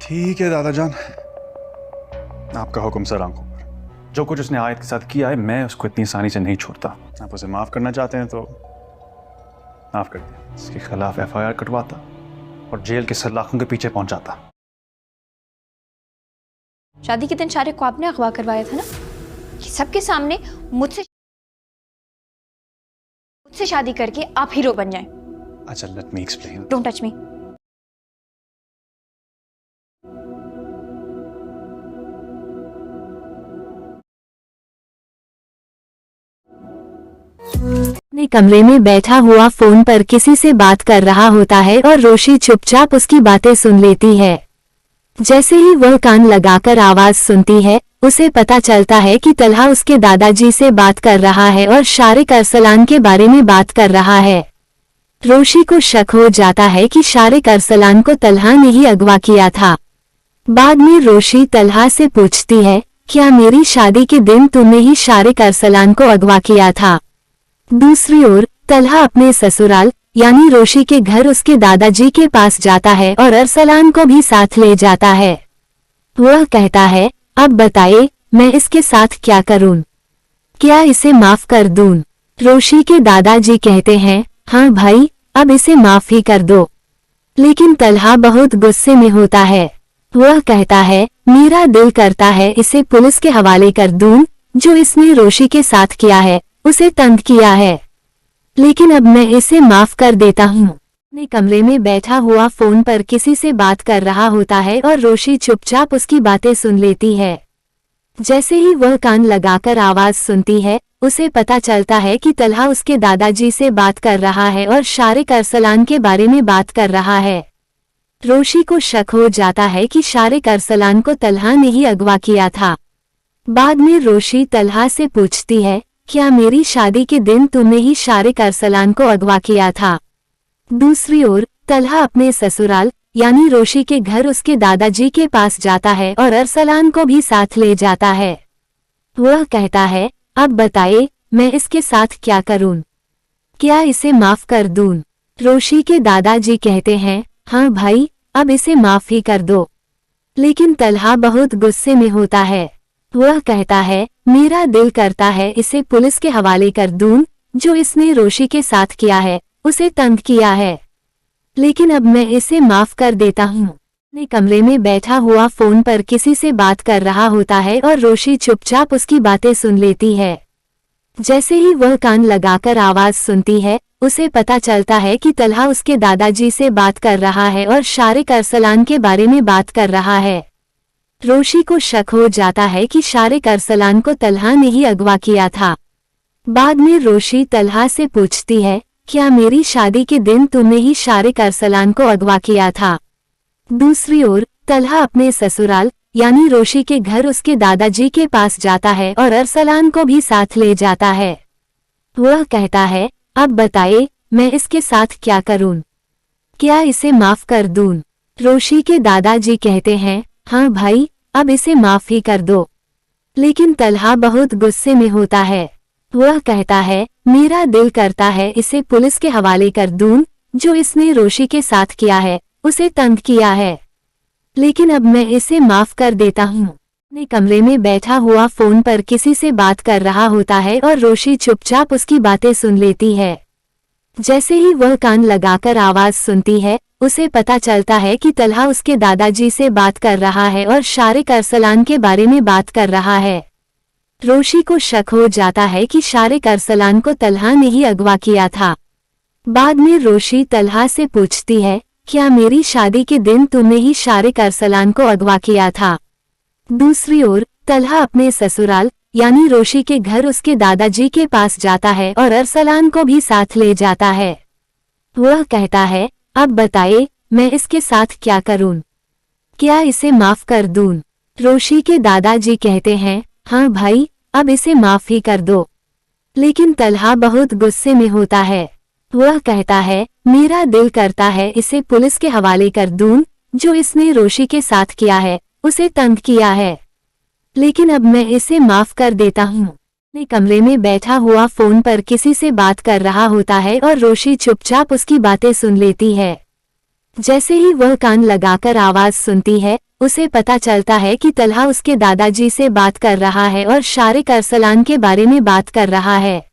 ठीक है दादा जान, आपका हुक्म सर आंखों पर। जो कुछ उसने आयत के साथ किया है मैं उसको इतनी आसानी से नहीं छोड़ता। आप उसे माफ करना चाहते हैं तो माफ कर दिया। इसके खिलाफ FIR कटवाता और जेल के सलाखों के पीछे पहुंचाता। शादी के दिन शारिक को आपने अगवा करवाया था ना, कि सबके सामने मुझसे शादी करके आप हीरो बन जाएं। अच्छा, let me explain. Don't touch me. अपने कमरे में बैठा हुआ फोन पर किसी से बात कर रहा होता है और रोशी चुपचाप उसकी बातें सुन लेती है। जैसे ही वह कान लगाकर आवाज सुनती है, उसे पता चलता है कि तलहा उसके दादाजी से बात कर रहा है और शारिक अरसलान के बारे में बात कर रहा है। रोशी को शक हो जाता है कि शारिक अरसलान को तलहा ने ही अगवा किया था। बाद में रोशी तलहा से पूछती है, क्या मेरी शादी के दिन तुमने ही शारिक अरसलान को अगवा किया था? दूसरी ओर तलहा अपने ससुराल यानी रोशी के घर उसके दादाजी के पास जाता है और अरसलान को भी साथ ले जाता है। वह कहता है, अब बताइए मैं इसके साथ क्या करूं? क्या इसे माफ कर दूं? रोशी के दादाजी कहते हैं, हाँ भाई, अब इसे माफ ही कर दो। लेकिन तलहा बहुत गुस्से में होता है। वह कहता है, मेरा दिल करता है इसे पुलिस के हवाले कर दूं, जो इसने रोशी के साथ किया है, उसे तंग किया है। लेकिन अब मैं इसे माफ कर देता हूँ। अपने कमरे में बैठा हुआ फोन पर किसी से बात कर रहा होता है और रोशी चुपचाप उसकी बातें सुन लेती है। जैसे ही वह कान लगाकर आवाज सुनती है, उसे पता चलता है कि तलहा उसके दादाजी से बात कर रहा है और शारिक अरसलान के बारे में बात कर रहा है। रोशी को शक हो जाता है कि शारिक अरसलान को तलहा ने ही अगवा किया था। बाद में रोशी तलहा से पूछती है, क्या मेरी शादी के दिन तुमने ही शारिक अरसलान को अगवा किया था? दूसरी ओर तलहा अपने ससुराल यानी रोशी के घर उसके दादाजी के पास जाता है और अरसलान को भी साथ ले जाता है। वह कहता है, अब बताइए मैं इसके साथ क्या करूं? क्या इसे माफ कर दूं? रोशी के दादाजी कहते हैं, हाँ भाई, अब इसे माफ ही कर दो। लेकिन तलहा बहुत गुस्से में होता है। वह कहता है, मेरा दिल करता है इसे पुलिस के हवाले कर दूं, जो इसने रोशी के साथ किया है, उसे तंग किया है। लेकिन अब मैं इसे माफ कर देता हूँ। अपने कमरे में बैठा हुआ फोन पर किसी से बात कर रहा होता है और रोशी चुपचाप उसकी बातें सुन लेती है। जैसे ही वह कान लगाकर आवाज सुनती है, उसे पता चलता है कि तलहा उसके दादाजी से बात कर रहा है और शारिक अरसलान के बारे में बात कर रहा है। रोशी को शक हो जाता है कि शारिक अरसलान को तलहा ने ही अगवा किया था। बाद में रोशी तलहा से पूछती है, क्या मेरी शादी के दिन तुमने ही शारिक अरसलान को अगवा किया था? दूसरी ओर तलहा अपने ससुराल यानी रोशी के घर उसके दादाजी के पास जाता है और अरसलान को भी साथ ले जाता है। वह कहता है, अब बताइए मैं इसके साथ क्या करूं? क्या इसे माफ कर दूं? रोशी के दादाजी कहते हैं, हाँ भाई, अब इसे माफ ही कर दो। लेकिन तलहा बहुत गुस्से में होता है। वह कहता है, मेरा दिल करता है इसे पुलिस के हवाले कर दूं, जो इसने रोशी के साथ किया है, उसे तंग किया है। लेकिन अब मैं इसे माफ कर देता हूँ। अपने कमरे में बैठा हुआ फोन पर किसी से बात कर रहा होता है और रोशी चुपचाप उसकी बातें सुन लेती है। जैसे ही वह कान लगाकर आवाज सुनती है, उसे पता चलता है कि तलहा उसके दादाजी से बात कर रहा है और शारिक अरसलान के बारे में बात कर रहा है। रोशी को शक हो जाता है कि शारिक अरसलान को तलहा ने ही अगवा किया था। बाद में रोशी तलहा से पूछती है, क्या मेरी शादी के दिन तुमने ही शारिक अरसलान को अगवा किया था? दूसरी ओर तलहा अपने ससुराल यानी रोशी के घर उसके दादाजी के पास जाता है और अरसलान को भी साथ ले जाता है। वह कहता है, अब बताइए मैं इसके साथ क्या करूं? क्या इसे माफ कर दूं? रोशी के दादाजी कहते हैं, हाँ भाई, अब इसे माफ ही कर दो। लेकिन तलहा बहुत गुस्से में होता है। वह कहता है, मेरा दिल करता है इसे पुलिस के हवाले कर दूं, जो इसने रोशी के साथ किया है, उसे तंग किया है। लेकिन अब मैं इसे माफ कर देता हूँ। अपने कमरे में बैठा हुआ फोन पर किसी से बात कर रहा होता है और रोशी चुपचाप उसकी बातें सुन लेती है। जैसे ही वह कान लगाकर आवाज सुनती है, उसे पता चलता है कि तलहा उसके दादाजी से बात कर रहा है और शारिक अरसलान के बारे में बात कर रहा है।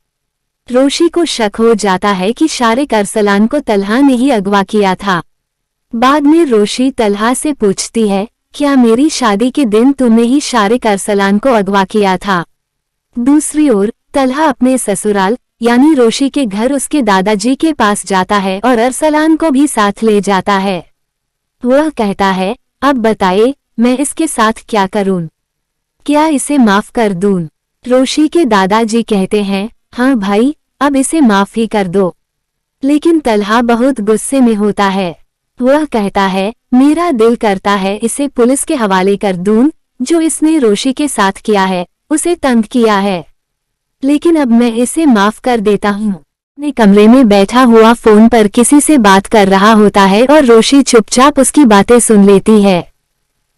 रोशी को शक हो जाता है कि शारिक अरसलान को तलहा ने ही अगवा किया था। बाद में रोशी तलहा से पूछती है, क्या मेरी शादी के दिन तुमने ही शारिक अरसलान को अगवा किया था? दूसरी ओर तलहा अपने ससुराल यानी रोशी के घर उसके दादाजी के पास जाता है और अरसलान को भी साथ ले जाता है। वह कहता है, अब बताइए मैं इसके साथ क्या करूं? क्या इसे माफ कर दूं? रोशी के दादाजी कहते हैं, हाँ भाई, अब इसे माफ ही कर दो। लेकिन तलहा बहुत गुस्से में होता है। वह कहता है, मेरा दिल करता है इसे पुलिस के हवाले कर दूं, जो इसने रोशी के साथ किया है, उसे तंग किया है। लेकिन अब मैं इसे माफ कर देता हूँ। अपने कमरे में बैठा हुआ फोन पर किसी से बात कर रहा होता है और रोशी चुपचाप उसकी बातें सुन लेती है।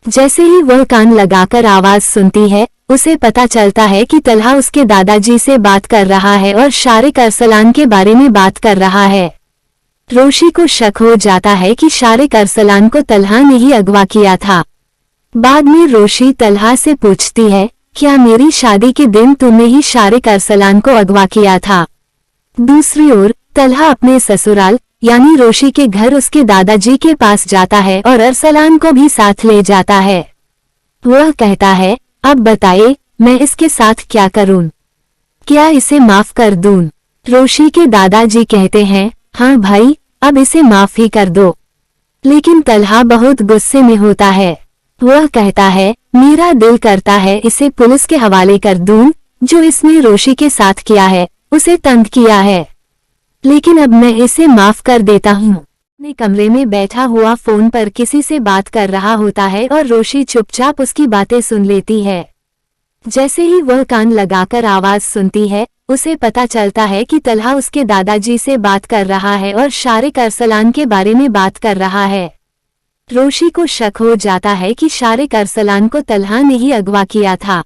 जैसे ही वह कान लगाकर आवाज सुनती है, उसे पता चलता है कि तलहा उसके दादाजी से बात कर रहा है और शारिक अरसलान के बारे में बात कर रहा है। रोशी को शक हो जाता है कि शारिक अरसलान को तलहा ने ही अगवा किया था। बाद में रोशी तलहा से पूछती है, क्या मेरी शादी के दिन तुमने ही शारिक अरसलान को अगवा किया था? दूसरी ओर तलहा अपने ससुराल यानी रोशी के घर उसके दादाजी के पास जाता है और अरसलान को भी साथ ले जाता है। वह कहता है, अब बताइए मैं इसके साथ क्या करूं? क्या इसे माफ कर दूं? रोशी के दादाजी कहते हैं, हाँ भाई, अब इसे माफ ही कर दो। लेकिन तलहा बहुत गुस्से में होता है। वह कहता है, मेरा दिल करता है इसे पुलिस के हवाले कर दूं, जो इसने रोशी के साथ किया है, उसे तंग किया है। लेकिन अब मैं इसे माफ कर देता हूँ। अपने कमरे में बैठा हुआ फोन पर किसी से बात कर रहा होता है और रोशी चुपचाप उसकी बातें सुन लेती है। जैसे ही वह कान लगाकर आवाज सुनती है, उसे पता चलता है कि तलहा उसके दादाजी से बात कर रहा है और शारिक अरसलान के बारे में बात कर रहा है। रोशी को शक हो जाता है कि शारिक अरसलान को तलहा ने ही अगवा किया था।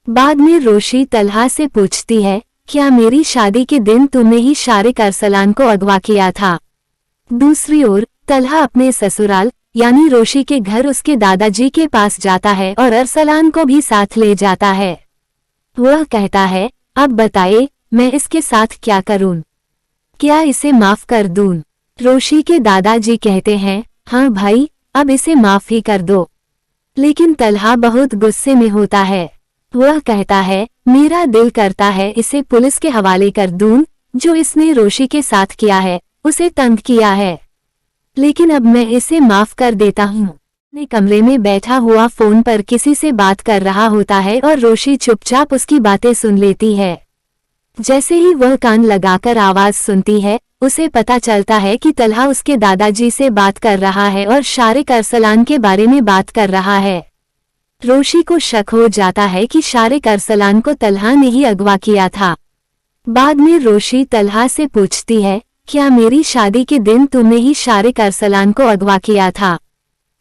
बाद में रोशी तलहा से पूछती है, क्या मेरी शादी के दिन तुमने ही शारिक अरसलान को अगवा किया था? दूसरी ओर तलहा अपने ससुराल यानी रोशी के घर उसके दादाजी के पास जाता है और अरसलान को भी साथ ले जाता है। वह कहता है, अब बताइए मैं इसके साथ क्या करूं? क्या इसे माफ कर दूं? रोशी के दादाजी कहते हैं, हाँ भाई, अब इसे माफ ही कर दो। लेकिन तलहा बहुत गुस्से में होता है। वह कहता है, मेरा दिल करता है इसे पुलिस के हवाले कर दूं, जो इसने रोशी के साथ किया है, उसे तंग किया है। लेकिन अब मैं इसे माफ कर देता हूँ। अपने कमरे में बैठा हुआ फोन पर किसी से बात कर रहा होता है और रोशी चुपचाप उसकी बातें सुन लेती है। जैसे ही वह कान लगाकर आवाज सुनती है, उसे पता चलता है कि तलहा उसके दादाजी से बात कर रहा है और शारिक अरसलान के बारे में बात कर रहा है। रोशी को शक हो जाता है कि शारिक अरसलान को तलहा ने ही अगवा किया था। बाद में रोशी तलहा से पूछती है, क्या मेरी शादी के दिन तुमने ही शारिक अरसलान को अगवा किया था?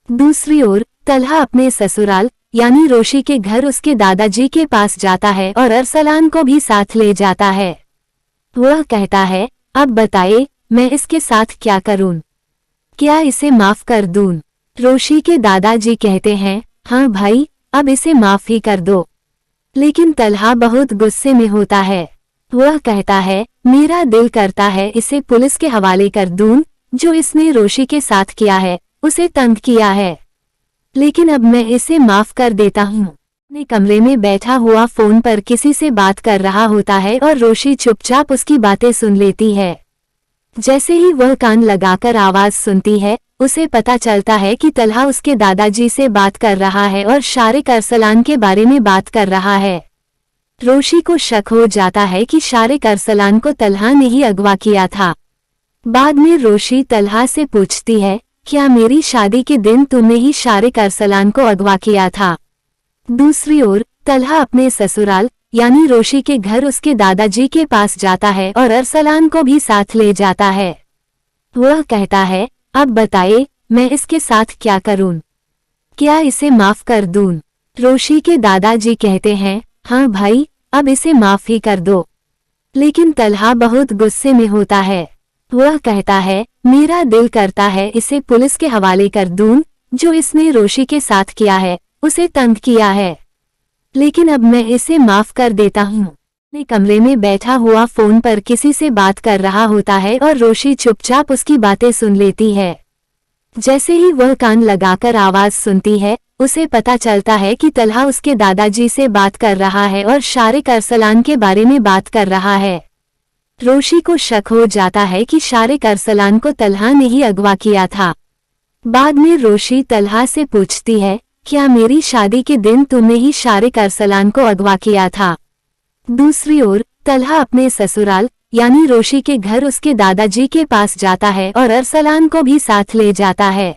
दूसरी ओर तलहा अपने ससुराल यानी रोशी के घर उसके दादाजी के पास जाता है और अरसलान को भी साथ ले जाता है। वह कहता है, अब बताइए मैं इसके साथ क्या करूं? क्या इसे माफ कर दूं? रोशी के दादाजी कहते हैं, हाँ भाई, अब इसे माफ ही कर दो। लेकिन तलहा बहुत गुस्से में होता है। वह कहता है, मेरा दिल करता है इसे पुलिस के हवाले कर दूं, जो इसने रोशी के साथ किया है, उसे तंग किया है। लेकिन अब मैं इसे माफ कर देता हूँ। अपने कमरे में बैठा हुआ फोन पर किसी से बात कर रहा होता है और रोशी चुपचाप उसकी बातें सुन लेती है। जैसे ही वह कान लगाकर आवाज सुनती है, उसे पता चलता है कि तलहा उसके दादाजी से बात कर रहा है और शारिक अरसलान के बारे में बात कर रहा है। रोशी को शक हो जाता है कि शारिक अरसलान को तलहा ने ही अगवा किया था। बाद में रोशी तलहा से पूछती है, क्या मेरी शादी के दिन तुमने ही शारिक अरसलान को अगवा किया था? दूसरी ओर तलहा अपने ससुराल यानी रोशी के घर उसके दादाजी के पास जाता है और अरसलान को भी साथ ले जाता है। वह कहता है, अब बताइए मैं इसके साथ क्या करूं? क्या इसे माफ कर दूं? रोशी के दादाजी कहते हैं, हाँ भाई, अब इसे माफ ही कर दो। लेकिन तलहा बहुत गुस्से में होता है। वह कहता है, मेरा दिल करता है इसे पुलिस के हवाले कर दूं, जो इसने रोशी के साथ किया है, उसे तंग किया है। लेकिन अब मैं इसे माफ कर देता हूँ। अपने कमरे में बैठा हुआ फोन पर किसी से बात कर रहा होता है और रोशी चुपचाप उसकी बातें सुन लेती है। जैसे ही वह कान लगाकर आवाज सुनती है, उसे पता चलता है कि तलहा उसके दादाजी से बात कर रहा है और शारिक अरसलान के बारे में बात कर रहा है। रोशी को शक हो जाता है कि शारिक अरसलान को तलहा ने ही अगवा किया था। बाद में रोशी तलहा से पूछती है, क्या मेरी शादी के दिन तुमने ही शारिक अरसलान को अगवा किया था? दूसरी ओर तलहा अपने ससुराल यानी रोशी के घर उसके दादाजी के पास जाता है और अरसलान को भी साथ ले जाता है।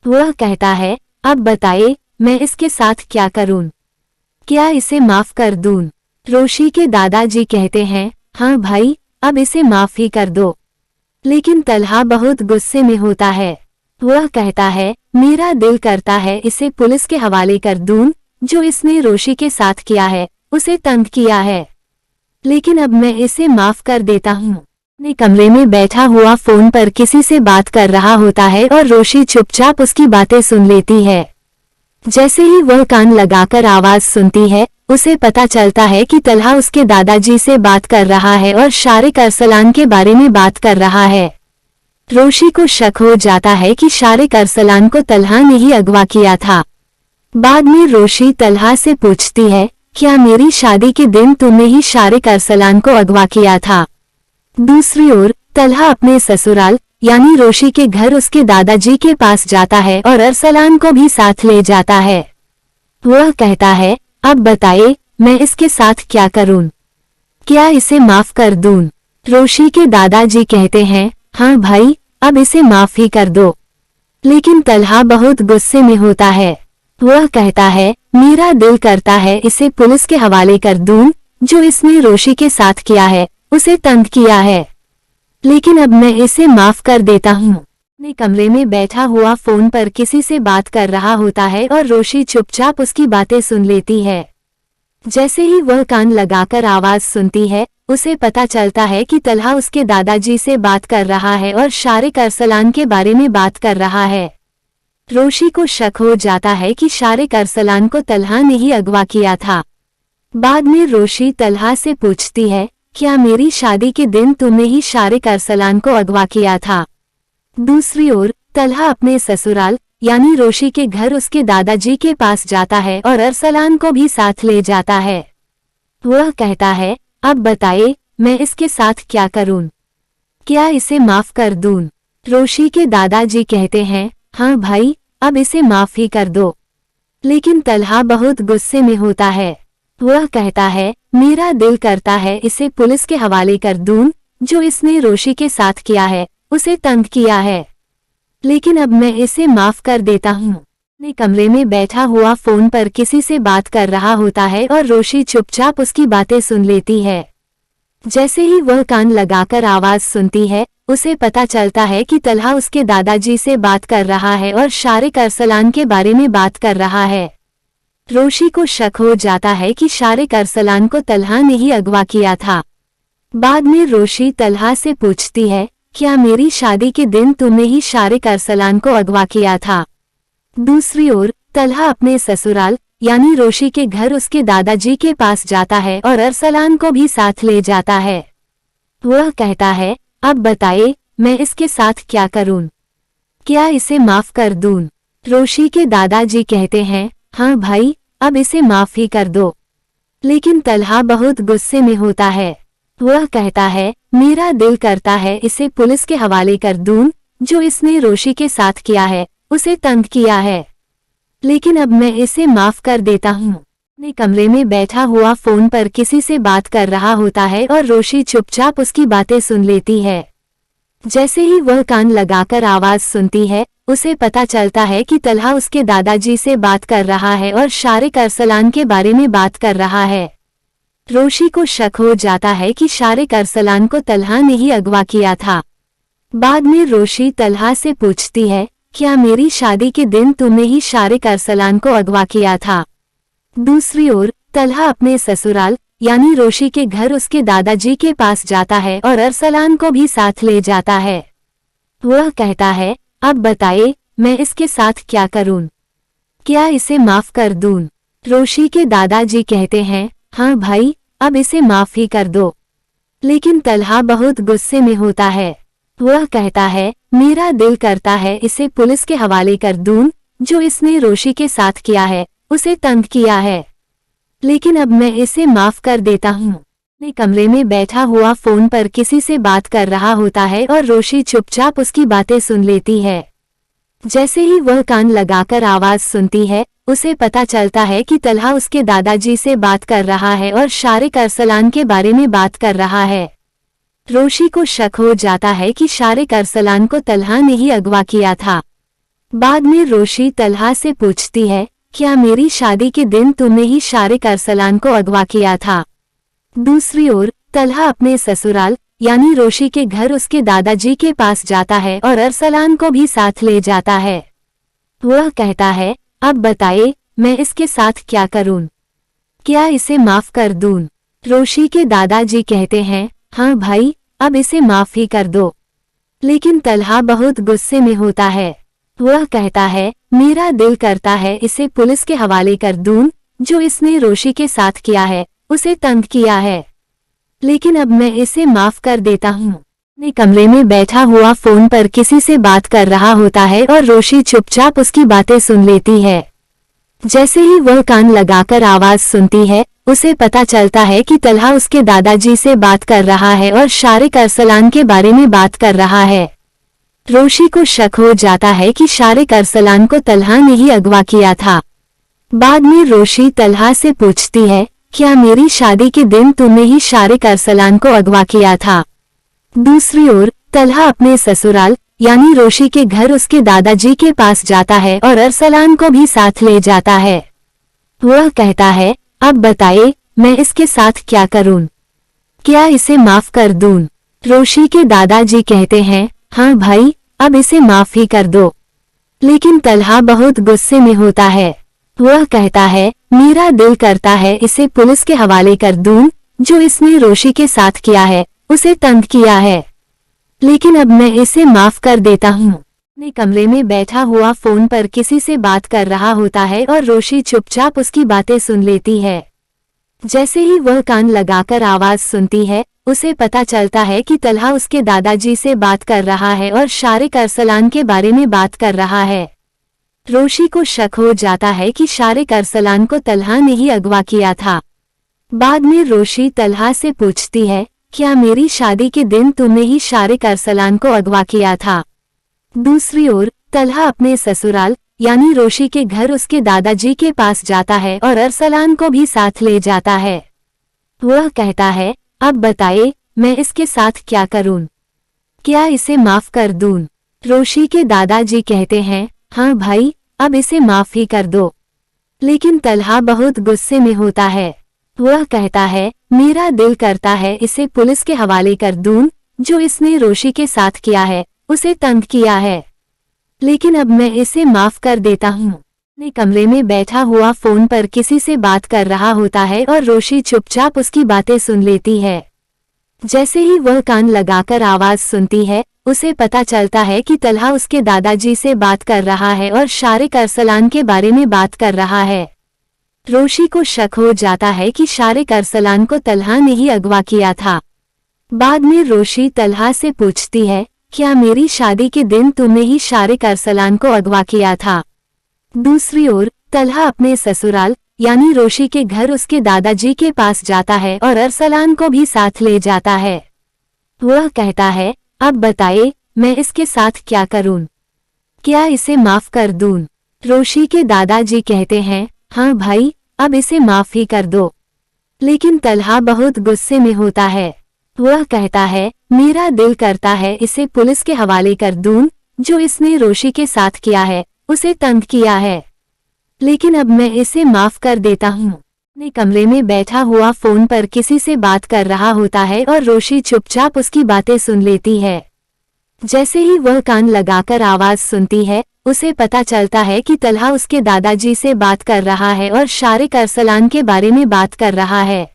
वह कहता है, अब बताइए मैं इसके साथ क्या करूं? क्या इसे माफ कर दूं? रोशी के दादाजी कहते हैं, हाँ भाई, अब इसे माफ ही कर दो। लेकिन तलहा बहुत गुस्से में होता है। वह कहता है, मेरा दिल करता है इसे पुलिस के हवाले कर दूं, जो इसने रोशी के साथ किया है, उसे तंग किया है। लेकिन अब मैं इसे माफ कर देता हूँ। अपने कमरे में बैठा हुआ फोन पर किसी से बात कर रहा होता है और रोशी चुपचाप उसकी बातें सुन लेती है। जैसे ही वह कान लगाकर आवाज सुनती है, उसे पता चलता है कि तलहा उसके दादाजी से बात कर रहा है और शारिक अरसलान के बारे में बात कर रहा है। रोशी को शक हो जाता है कि शारिक अरसलान को तलहा ने ही अगवा किया था। बाद में रोशी तलहा से पूछती है, क्या मेरी शादी के दिन तुमने ही शारिक अरसलान को अगवा किया था? दूसरी ओर तलहा अपने ससुराल यानी रोशी के घर उसके दादाजी के पास जाता है और अरसलान को भी साथ ले जाता है। वह कहता है, अब बताइए मैं इसके साथ क्या करूं? क्या इसे माफ कर दूं? रोशी के दादाजी कहते हैं, हाँ भाई, अब इसे माफ ही कर दो। लेकिन तलहा बहुत गुस्से में होता है। वह कहता है, मेरा दिल करता है इसे पुलिस के हवाले कर दूं, जो इसने रोशी के साथ किया है, उसे तंग किया है। लेकिन अब मैं इसे माफ कर देता हूँ। अपने कमरे में बैठा हुआ फोन पर किसी से बात कर रहा होता है और रोशी चुपचाप उसकी बातें सुन लेती है। जैसे ही वह कान लगाकर आवाज सुनती है, उसे पता चलता है कि तलहा उसके दादाजी से बात कर रहा है और शारिक अरसलान के बारे में बात कर रहा है। रोशी को शक हो जाता है कि शारिक अरसलान को तलहा ने ही अगवा किया था। बाद में रोशी तलहा से पूछती है, क्या मेरी शादी के दिन तुमने ही शारिक अरसलान को अगवा किया था? दूसरी ओर तलहा अपने ससुराल यानी रोशी के घर उसके दादाजी के पास जाता है और अरसलान को भी साथ ले जाता है। वह कहता है, अब बताइए मैं इसके साथ क्या करूं? क्या इसे माफ कर दूं? रोशी के दादाजी कहते हैं, हाँ भाई, अब इसे माफ ही कर दो। लेकिन तलहा बहुत गुस्से में होता है। वह कहता है, मेरा दिल करता है इसे पुलिस के हवाले कर दूं, जो इसने रोशी के साथ किया है, उसे तंग किया है। लेकिन अब मैं इसे माफ कर देता हूँ। अपने कमरे में बैठा हुआ फोन पर किसी से बात कर रहा होता है और रोशी चुपचाप उसकी बातें सुन लेती है। जैसे ही वह कान लगाकर आवाज सुनती है, उसे पता चलता है कि तलहा उसके दादाजी से बात कर रहा है और शारिक अरसलान के बारे में बात कर रहा है। रोशी को शक हो जाता है कि शारिक अरसलान को तलहा ने ही अगवा किया था। बाद में रोशी तलहा से पूछती है, क्या मेरी शादी के दिन तुमने ही शारिक अरसलान को अगवा किया था? दूसरी ओर तलहा अपने ससुराल यानी रोशी के घर उसके दादाजी के पास जाता है और अरसलान को भी साथ ले जाता है। वह कहता है, अब बताइए मैं इसके साथ क्या करूं? क्या इसे माफ कर दूं? रोशी के दादाजी कहते हैं, हाँ भाई, अब इसे माफ ही कर दो। लेकिन तलहा बहुत गुस्से में होता है। वह कहता है, मेरा दिल करता है इसे पुलिस के हवाले कर दूं, जो इसने रोशी के साथ किया है, उसे तंग किया है। लेकिन अब मैं इसे माफ कर देता हूँ। अपने कमरे में बैठा हुआ फोन पर किसी से बात कर रहा होता है और रोशी चुपचाप उसकी बातें सुन लेती है। जैसे ही वह कान लगाकर आवाज सुनती है, उसे पता चलता है कि तलहा उसके दादाजी से बात कर रहा है और शारिक अरसलान के बारे में बात कर रहा है। रोशी को शक हो जाता है कि शारिक अरसलान को तलहा ने ही अगवा किया था। बाद में रोशी तलहा से पूछती है, क्या मेरी शादी के दिन तुमने ही शारिक अरसलान को अगवा किया था? दूसरी ओर तलहा अपने ससुराल यानी रोशी के घर उसके दादाजी के पास जाता है और अरसलान को भी साथ ले जाता है। वह कहता है, अब बताइए मैं इसके साथ क्या करूं? क्या इसे माफ कर दूं? रोशी के दादाजी कहते हैं, हाँ भाई, अब इसे माफ ही कर दो। लेकिन तलहा बहुत गुस्से में होता है। वह कहता है, मेरा दिल करता है इसे पुलिस के हवाले कर दूं, जो इसने रोशी के साथ किया है, उसे तंग किया है। लेकिन अब मैं इसे माफ कर देता हूँ। अपने कमरे में बैठा हुआ फोन पर किसी से बात कर रहा होता है और रोशी चुपचाप उसकी बातें सुन लेती है। जैसे ही वह कान लगाकर आवाज सुनती है, उसे पता चलता है कि तलहा उसके दादाजी से बात कर रहा है और शारिक अरसलान के बारे में बात कर रहा है। रोशी को शक हो जाता है कि शारिक अरसलान को तलहा ने ही अगवा किया था। बाद में रोशी तलहा से पूछती है, क्या मेरी शादी के दिन तुमने ही शारिक अरसलान को अगवा किया था? दूसरी ओर तलहा अपने ससुराल यानी रोशी के घर उसके दादाजी के पास जाता है और अरसलान को भी साथ ले जाता है। वह कहता है, अब बताइए मैं इसके साथ क्या करूं? क्या इसे माफ कर दूं? रोशी के दादाजी कहते हैं, हाँ भाई, अब इसे माफ ही कर दो। लेकिन तलहा बहुत गुस्से में होता है। वह कहता है, मेरा दिल करता है इसे पुलिस के हवाले कर दूं, जो इसने रोशी के साथ किया है, उसे तंग किया है। लेकिन अब मैं इसे माफ कर देता हूँ। अपने कमरे में बैठा हुआ फोन पर किसी से बात कर रहा होता है और रोशी चुपचाप उसकी बातें सुन लेती है। जैसे ही वह कान लगाकर आवाज सुनती है, उसे पता चलता है कि तलहा उसके दादाजी से बात कर रहा है और शारिक अरसलान के बारे में बात कर रहा है। रोशी को शक हो जाता है कि शारिक अरसलान को तलहा ने ही अगवा किया था। बाद में रोशी तलहा से पूछती है, क्या मेरी शादी के दिन तुमने ही शारिक अरसलान को अगवा किया था? दूसरी ओर तलहा अपने ससुराल यानी रोशी के घर उसके दादाजी के पास जाता है और अरसलान को भी साथ ले जाता है। वह कहता है, अब बताइए मैं इसके साथ क्या करूं? क्या इसे माफ कर दूं? रोशी के दादाजी कहते हैं, हाँ भाई, अब इसे माफ ही कर दो। लेकिन तलहा बहुत गुस्से में होता है। वह कहता है, मेरा दिल करता है इसे पुलिस के हवाले कर दूं, जो इसने रोशी के साथ किया है, उसे तंग किया है। लेकिन अब मैं इसे माफ कर देता हूँ। अपने कमरे में बैठा हुआ फोन पर किसी से बात कर रहा होता है और रोशी चुपचाप उसकी बातें सुन लेती है। जैसे ही वह कान लगाकर आवाज सुनती है, उसे पता चलता है कि तलहा उसके दादाजी से बात कर रहा है और शारिक अरसलान के बारे में बात कर रहा है। रोशी को शक हो जाता है कि शारिक अरसलान को तलहा ने ही अगवा किया था। बाद में रोशी तलहा से पूछती है, क्या मेरी शादी के दिन तुमने ही शारिक अरसलान को अगवा किया था? दूसरी ओर तलहा अपने ससुराल यानी रोशी के घर उसके दादाजी के पास जाता है और अरसलान को भी साथ ले जाता है। वह कहता है, अब बताइए मैं इसके साथ क्या करूं? क्या इसे माफ कर दूं? रोशी के दादाजी कहते हैं, हाँ भाई, अब इसे माफ ही कर दो। लेकिन तलहा बहुत गुस्से में होता है। वह कहता है, मेरा दिल करता है इसे पुलिस के हवाले कर दूं, जो इसने रोशी के साथ किया है, उसे तंग किया है। लेकिन अब मैं इसे माफ कर देता हूँ। अपने कमरे में बैठा हुआ फोन पर किसी से बात कर रहा होता है और रोशी चुपचाप उसकी बातें सुन लेती है। जैसे ही वह कान लगाकर आवाज सुनती है, उसे पता चलता है कि तलहा उसके दादाजी से बात कर रहा है और शारिक अरसलान के बारे में बात कर रहा है। रोशी को शक हो जाता है कि शारिक अरसलान को तलहा ने ही अगवा किया था। बाद में रोशी तलहा से पूछती है, क्या मेरी शादी के दिन तुमने ही शारिक अरसलान को अगवा किया था? दूसरी ओर तलहा अपने ससुराल यानी रोशी के घर उसके दादाजी के पास जाता है और अरसलान को भी साथ ले जाता है। वह कहता है, अब बताइए मैं इसके साथ क्या करूं? क्या इसे माफ कर दूं? रोशी के दादाजी कहते हैं, हाँ भाई, अब इसे माफ ही कर दो। लेकिन तलहा बहुत गुस्से में होता है। वह कहता है, मेरा दिल करता है इसे पुलिस के हवाले कर दूं, जो इसने रोशी के साथ किया है, उसे तंग किया है। लेकिन अब मैं इसे माफ कर देता हूँ। अपने कमरे में बैठा हुआ फोन पर किसी से बात कर रहा होता है और रोशी चुपचाप उसकी बातें सुन लेती है। जैसे ही वह कान लगाकर आवाज सुनती है, उसे पता चलता है कि तलहा उसके दादाजी से बात कर रहा है और शारिक अरसलान के बारे में बात कर रहा है।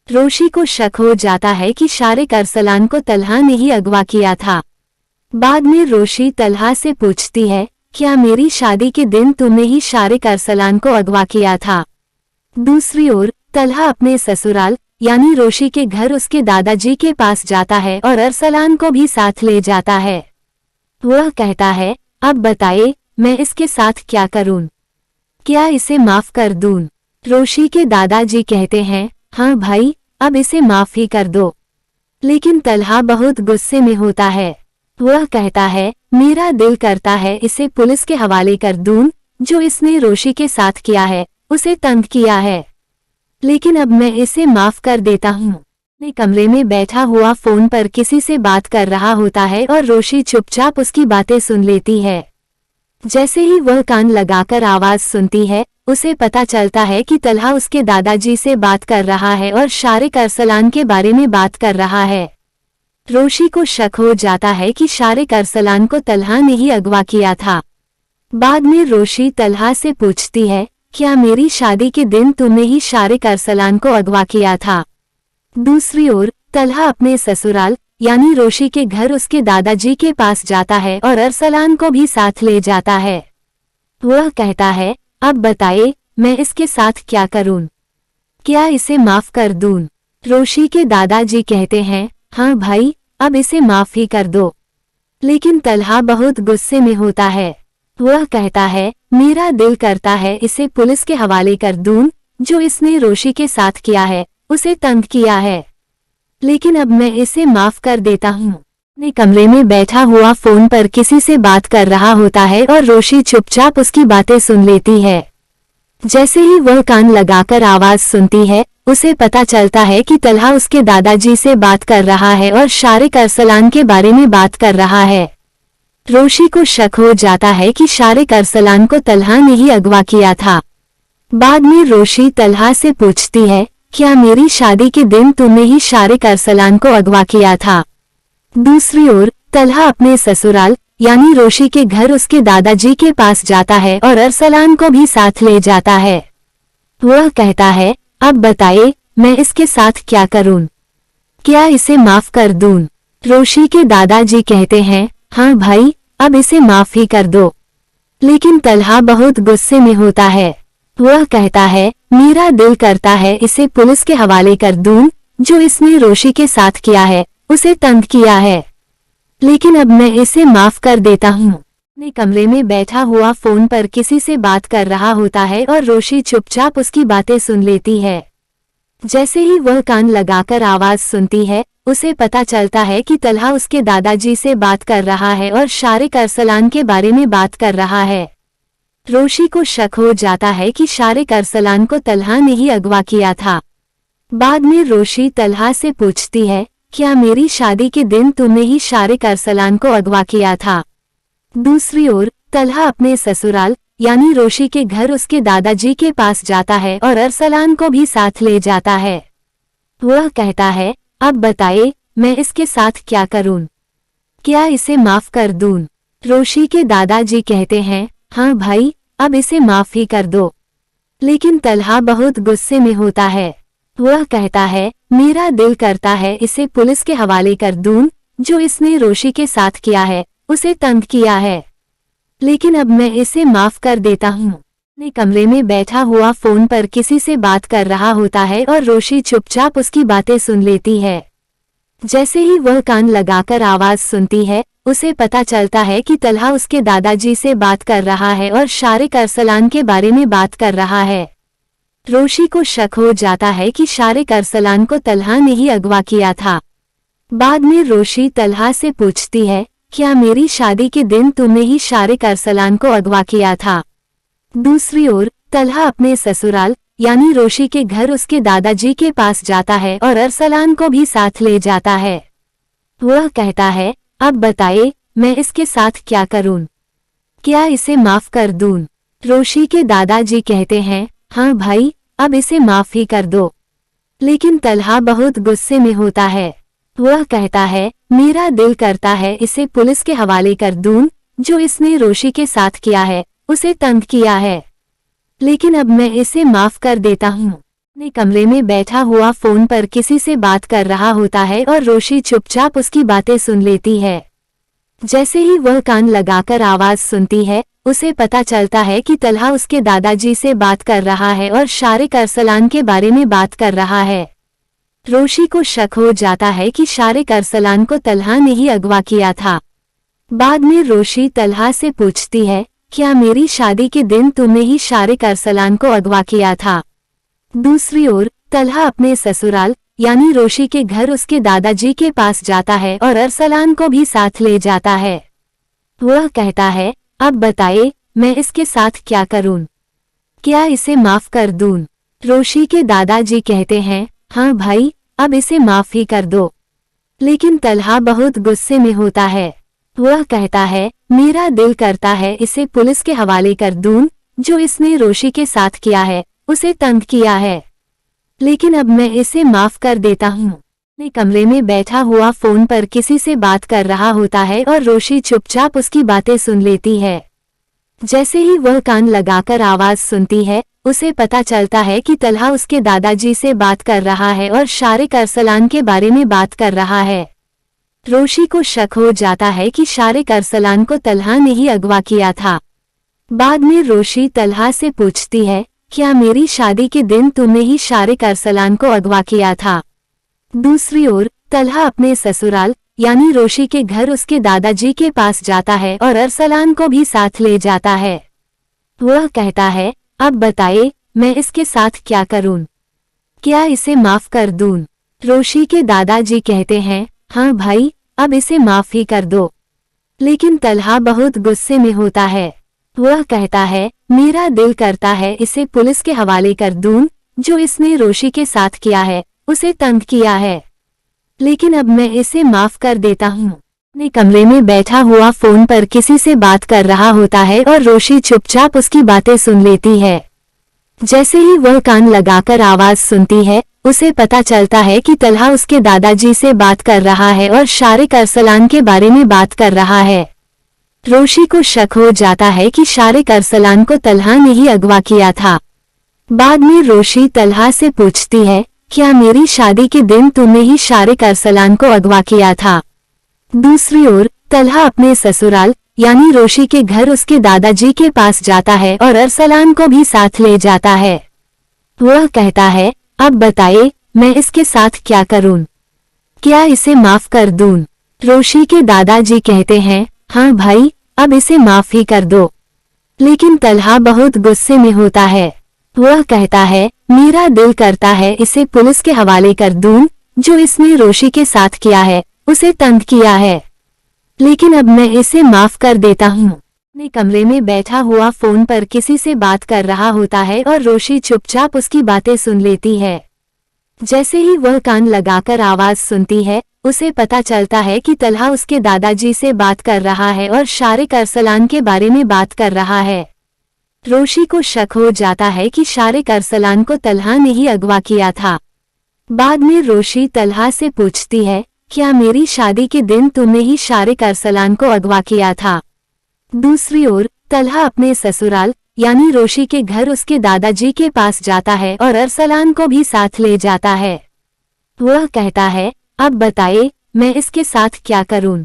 रोशी को शक हो जाता है कि शारिक अरसलान को तलहा ने ही अगवा किया था। बाद में रोशी तलहा से पूछती है, क्या मेरी शादी के दिन तुमने ही शारिक अरसलान को अगवा किया था? दूसरी ओर तलहा अपने ससुराल यानी रोशी के घर उसके दादाजी के पास जाता है और अरसलान को भी साथ ले जाता है। वह कहता है, अब बताइए मैं इसके साथ क्या करूं? क्या इसे माफ कर दूं? रोशी के दादाजी कहते हैं, हाँ भाई, अब इसे माफ ही कर दो। लेकिन तलहा बहुत गुस्से में होता है। वह कहता है, मेरा दिल करता है इसे पुलिस के हवाले कर दूं, जो इसने रोशी के साथ किया है, उसे तंग किया है। लेकिन अब मैं इसे माफ कर देता हूँ। अपने कमरे में बैठा हुआ फोन पर किसी से बात कर रहा होता है और रोशी चुपचाप उसकी बातें सुन लेती है। जैसे ही वह कान लगाकर आवाज सुनती है, उसे पता चलता है कि तलहा उसके दादाजी से बात कर रहा है और शारिक अरसलान के बारे में बात कर रहा है। रोशी को शक हो जाता है कि शारिक अरसलान को तलहा ने ही अगवा किया था। बाद में रोशी तलहा से पूछती है, क्या मेरी शादी के दिन तुमने ही शारिक अरसलान को अगवा किया था? दूसरी ओर तलहा अपने ससुराल यानी रोशी के घर उसके दादाजी के पास जाता है और अरसलान को भी साथ ले जाता है। वह कहता है, अब बताइए मैं इसके साथ क्या करूं? क्या इसे माफ कर दूं? रोशी के दादाजी कहते हैं, हाँ भाई, अब इसे माफ ही कर दो। लेकिन तलहा बहुत गुस्से में होता है। वह कहता है, मेरा दिल करता है इसे पुलिस के हवाले कर दूं, जो इसने रोशी के साथ किया है, उसे तंग किया है। लेकिन अब मैं इसे माफ कर देता हूँ। अपने कमरे में बैठा हुआ फोन पर किसी से बात कर रहा होता है और रोशी चुपचाप उसकी बातें सुन लेती है। जैसे ही वह कान लगाकर आवाज सुनती है, उसे पता चलता है कि तलहा उसके दादाजी से बात कर रहा है और शारिक अरसलान के बारे में बात कर रहा है। रोशी को शक हो जाता है कि शारिक अरसलान को तलहा ने ही अगवा किया था। बाद में रोशी तलहा से पूछती है, क्या मेरी शादी के दिन तुमने ही शारिक अरसलान को अगवा किया था? दूसरी ओर तलहा अपने ससुराल यानी रोशी के घर उसके दादाजी के पास जाता है और अरसलान को भी साथ ले जाता है। वह कहता है, अब बताइए मैं इसके साथ क्या करूं? क्या इसे माफ कर दूं? रोशी के दादाजी कहते हैं, हाँ भाई, अब इसे माफ ही कर दो। लेकिन तलहा बहुत गुस्से में होता है। वह कहता है, मेरा दिल करता है इसे पुलिस के हवाले कर दूं, जो इसने रोशी के साथ किया है, उसे तंग किया है। लेकिन अब मैं इसे माफ कर देता हूँ। अपने कमरे में बैठा हुआ फोन पर किसी से बात कर रहा होता है और रोशी चुपचाप उसकी बातें सुन लेती है। जैसे ही वह कान लगाकर आवाज सुनती है, उसे पता चलता है कि तलहा उसके दादाजी से बात कर रहा है और शारिक अरसलान के बारे में बात कर रहा है। रोशी को शक हो जाता है कि शारिक अरसलान को तलहा ने ही अगवा किया था। बाद में रोशी तलहा से पूछती है, क्या मेरी शादी के दिन तुमने ही शारिक अरसलान को अगवा किया था? दूसरी ओर तलहा अपने ससुराल यानी रोशी के घर उसके दादाजी के पास जाता है और अरसलान को भी साथ ले जाता है। वह कहता है, अब बताइए मैं इसके साथ क्या करूं? क्या इसे माफ कर दूं? रोशी के दादाजी कहते हैं, हाँ भाई, अब इसे माफ ही कर दो। लेकिन तलहा बहुत गुस्से में होता है। वह कहता है, मेरा दिल करता है इसे पुलिस के हवाले कर दूं, जो इसने रोशी के साथ किया है, उसे तंग किया है। लेकिन अब मैं इसे माफ कर देता हूँ। अपने कमरे में बैठा हुआ फोन पर किसी से बात कर रहा होता है और रोशी चुपचाप उसकी बातें सुन लेती है। जैसे ही वह कान लगाकर आवाज सुनती है, उसे पता चलता है कि तलहा उसके दादाजी से बात कर रहा है और शारिक अरसलान के बारे में बात कर रहा है। रोशी को शक हो जाता है कि शारिक अरसलान को तलहा ने ही अगवा किया था। बाद में रोशी तलहा से पूछती है, क्या मेरी शादी के दिन तुमने ही शारिक अरसलान को अगवा किया था? दूसरी ओर तलहा अपने ससुराल यानी रोशी के घर उसके दादाजी के पास जाता है और अरसलान को भी साथ ले जाता है। वह कहता है, अब बताइए मैं इसके साथ क्या करूं? क्या इसे माफ कर दूं? रोशी के दादाजी कहते हैं, हाँ भाई, अब इसे माफ ही कर दो। लेकिन तलहा बहुत गुस्से में होता है। वह कहता है, मेरा दिल करता है इसे पुलिस के हवाले कर दूं, जो इसने रोशी के साथ किया है, उसे तंग किया है। लेकिन अब मैं इसे माफ कर देता हूँ। अपने कमरे में बैठा हुआ फोन पर किसी से बात कर रहा होता है और रोशी चुपचाप उसकी बातें सुन लेती है। जैसे ही वह कान लगाकर आवाज सुनती है, उसे पता चलता है कि तलहा उसके दादाजी से बात कर रहा है और शारिक अरसलान के बारे में बात कर रहा है। रोशी को शक हो जाता है कि शारिक अरसलान को तलहा ने ही अगवा किया था। बाद में रोशी तलहा से पूछती है, क्या मेरी शादी के दिन तुमने ही शारिक अरसलान को अगवा किया था? दूसरी ओर तलहा अपने ससुराल यानी रोशी के घर उसके दादाजी के पास जाता है और अरसलान को भी साथ ले जाता है। वह कहता है, अब बताइए मैं इसके साथ क्या करूं? क्या इसे माफ कर दूं? रोशी के दादाजी कहते हैं, हाँ भाई, अब इसे माफ ही कर दो। लेकिन तलहा बहुत गुस्से में होता है। वह कहता है, मेरा दिल करता है इसे पुलिस के हवाले कर दूं, जो इसने रोशी के साथ किया है, उसे तंग किया है। लेकिन अब मैं इसे माफ कर देता हूँ। अपने कमरे में बैठा हुआ फोन पर किसी से बात कर रहा होता है और रोशी चुपचाप उसकी बातें सुन लेती है। जैसे ही वह कान लगाकर आवाज सुनती है, उसे पता चलता है कि तलहा उसके दादाजी से बात कर रहा है और शारिक अरसलान के बारे में बात कर रहा है। रोशी को शक हो जाता है कि शारिक अरसलान को तलहा ने ही अगवा किया था। बाद में रोशी तलहा से पूछती है, क्या मेरी शादी के दिन तुमने ही शारिक अरसलान को अगवा किया था? दूसरी ओर तलहा अपने ससुराल यानी रोशी के घर उसके दादाजी के पास जाता है और अरसलान को भी साथ ले जाता है। वह कहता है, अब बताइए मैं इसके साथ क्या करूं? क्या इसे माफ कर दूं? रोशी के दादाजी कहते हैं, हाँ भाई, अब इसे माफ ही कर दो। लेकिन तलहा बहुत गुस्से में होता है। वह कहता है, मेरा दिल करता है इसे पुलिस के हवाले कर दूं, जो इसने रोशी के साथ किया है, उसे तंग किया है। लेकिन अब मैं इसे माफ कर देता हूँ। अपने कमरे में बैठा हुआ फोन पर किसी से बात कर रहा होता है और रोशी चुपचाप उसकी बातें सुन लेती है। जैसे ही वह कान लगाकर आवाज सुनती है, उसे पता चलता है कि तलहा उसके दादाजी से बात कर रहा है और शारिक अरसलान के बारे में बात कर रहा है। रोशी को शक हो जाता है कि शारिक अरसलान को तलहा ने ही अगवा किया था। बाद में रोशी तलहा से पूछती है, क्या मेरी शादी के दिन तुमने ही शारिक अरसलान को अगवा किया था? दूसरी ओर तलहा अपने ससुराल यानी रोशी के घर उसके दादाजी के पास जाता है और अरसलान को भी साथ ले जाता है। वह कहता है, अब बताइए मैं इसके साथ क्या करूं? क्या इसे माफ कर दूं? रोशी के दादाजी कहते हैं, हाँ भाई, अब इसे माफ ही कर दो। लेकिन तलहा बहुत गुस्से में होता है। वह कहता है, मेरा दिल करता है इसे पुलिस के हवाले कर दूं, जो इसने रोशी के साथ किया है, उसे तंग किया है। लेकिन अब मैं इसे माफ कर देता हूँ। अपने कमरे में बैठा हुआ फोन पर किसी से बात कर रहा होता है और रोशी चुपचाप उसकी बातें सुन लेती है। जैसे ही वह कान लगाकर आवाज सुनती है, उसे पता चलता है कि तलहा उसके दादाजी से बात कर रहा है और शारिक अरसलान के बारे में बात कर रहा है। रोशी को शक हो जाता है कि शारिक अरसलान को तलहा ने ही अगवा किया था। बाद में रोशी तलहा से पूछती है, क्या मेरी शादी के दिन तुमने ही शारिक अरसलान को अगवा किया था? दूसरी ओर तलहा अपने ससुराल यानी रोशी के घर उसके दादाजी के पास जाता है और अरसलान को भी साथ ले जाता है। वह कहता है, अब बताइए मैं इसके साथ क्या करूं?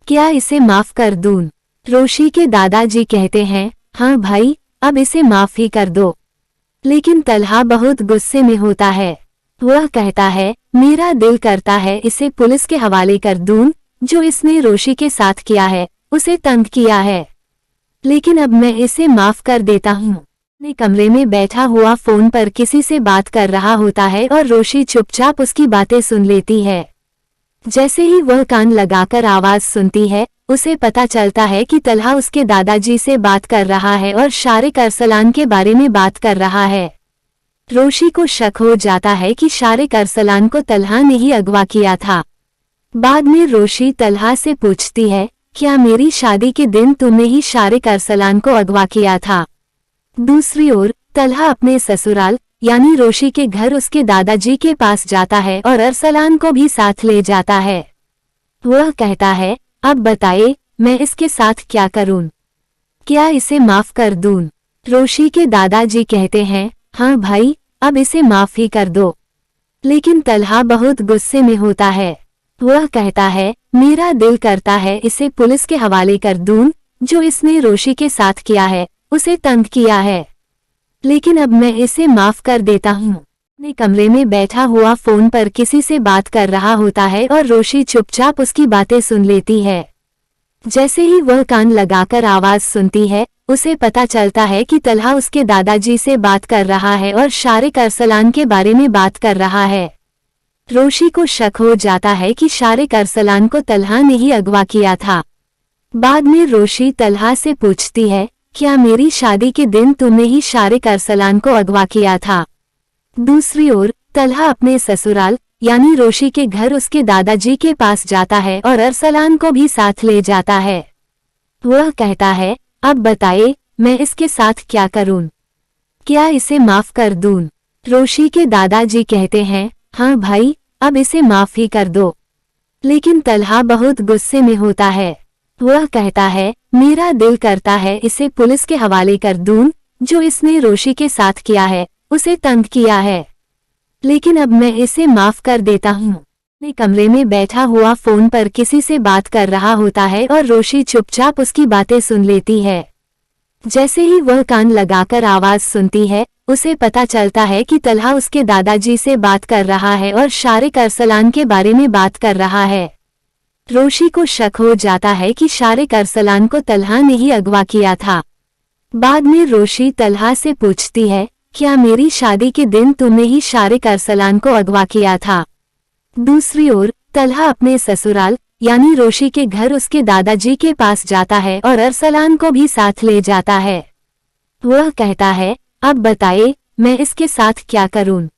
क्या इसे माफ कर दूं? रोशी के दादाजी कहते हैं, हाँ भाई, अब इसे माफ ही कर दो। लेकिन तलहा बहुत गुस्से में होता है। वह कहता है, मेरा दिल करता है इसे पुलिस के हवाले कर दूं, जो इसने रोशी के साथ किया है, उसे तंग किया है। लेकिन अब मैं इसे माफ कर देता हूँ। अपने कमरे में बैठा हुआ फोन पर किसी से बात कर रहा होता है और रोशी चुपचाप उसकी बातें सुन लेती है। जैसे ही वह कान लगाकर आवाज सुनती है, उसे पता चलता है कि तलहा उसके दादाजी से बात कर रहा है और शारिक अरसलान के बारे में बात कर रहा है। रोशी को शक हो जाता है कि शारिक अरसलान को तलहा ने ही अगवा किया था। बाद में रोशी तलहा से पूछती है, क्या मेरी शादी के दिन तुमने ही शारिक अरसलान को अगवा किया था? दूसरी ओर तलहा अपने ससुराल यानी रोशी के घर उसके दादाजी के पास जाता है और अरसलान को भी साथ ले जाता है। वह कहता है, अब बताइए मैं इसके साथ क्या करूं? क्या इसे माफ कर दूं? रोशी के दादाजी कहते हैं, हाँ भाई, अब इसे माफ ही कर दो। लेकिन तलहा बहुत गुस्से में होता है। वह कहता है, मेरा दिल करता है इसे पुलिस के हवाले कर दूं, जो इसने रोशी के साथ किया है, उसे तंग किया है। लेकिन अब मैं इसे माफ कर देता हूँ। अपने कमरे में बैठा हुआ फोन पर किसी से बात कर रहा होता है और रोशी चुपचाप उसकी बातें सुन लेती है। जैसे ही वह कान लगाकर आवाज सुनती है, उसे पता चलता है कि तलहा उसके दादाजी से बात कर रहा है और शारिक अरसलान के बारे में बात कर रहा है। रोशी को शक हो जाता है कि शारिक अरसलान को तलहा ने ही अगवा किया था। बाद में रोशी तलहा से पूछती है, क्या मेरी शादी के दिन तुमने ही शारिक अरसलान को अगवा किया था? दूसरी ओर तलहा अपने ससुराल यानी रोशी के घर उसके दादाजी के पास जाता है और अरसलान को भी साथ ले जाता है। वह कहता है, अब बताइए मैं इसके साथ क्या करूं? क्या इसे माफ कर दूं? रोशी के दादाजी कहते हैं, हाँ भाई, अब इसे माफ ही कर दो। लेकिन तलहा बहुत गुस्से में होता है। वह कहता है, मेरा दिल करता है इसे पुलिस के हवाले कर दूं, जो इसने रोशी के साथ किया है, उसे तंग किया है। लेकिन अब मैं इसे माफ कर देता हूँ। अपने कमरे में बैठा हुआ फोन पर किसी से बात कर रहा होता है और रोशी चुपचाप उसकी बातें सुन लेती है। जैसे ही वह कान लगाकर आवाज सुनती है, उसे पता चलता है कि तलहा उसके दादाजी से बात कर रहा है और शारिक अरसलान के बारे में बात कर रहा है। रोशी को शक हो जाता है कि शारिक अरसलान को तलहा ने ही अगवा किया था। बाद में रोशी तलहा से पूछती है, क्या मेरी शादी के दिन तुमने ही शारिक अरसलान को अगवा किया था? दूसरी ओर तलहा अपने ससुराल यानी रोशी के घर उसके दादाजी के पास जाता है और अरसलान को भी साथ ले जाता है। वह कहता है, अब बताइए मैं इसके साथ क्या करूं?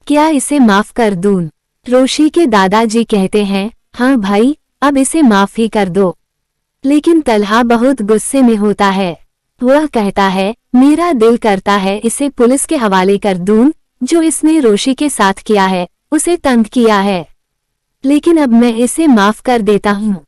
क्या इसे माफ कर दूं? रोशी के दादाजी कहते हैं, हाँ भाई, अब इसे माफ ही कर दो। लेकिन तलहा बहुत गुस्से में होता है। वह कहता है, मेरा दिल करता है इसे पुलिस के हवाले कर दूं, जो इसने रोशी के साथ किया है, उसे तंग किया है। लेकिन अब मैं इसे माफ कर देता हूँ।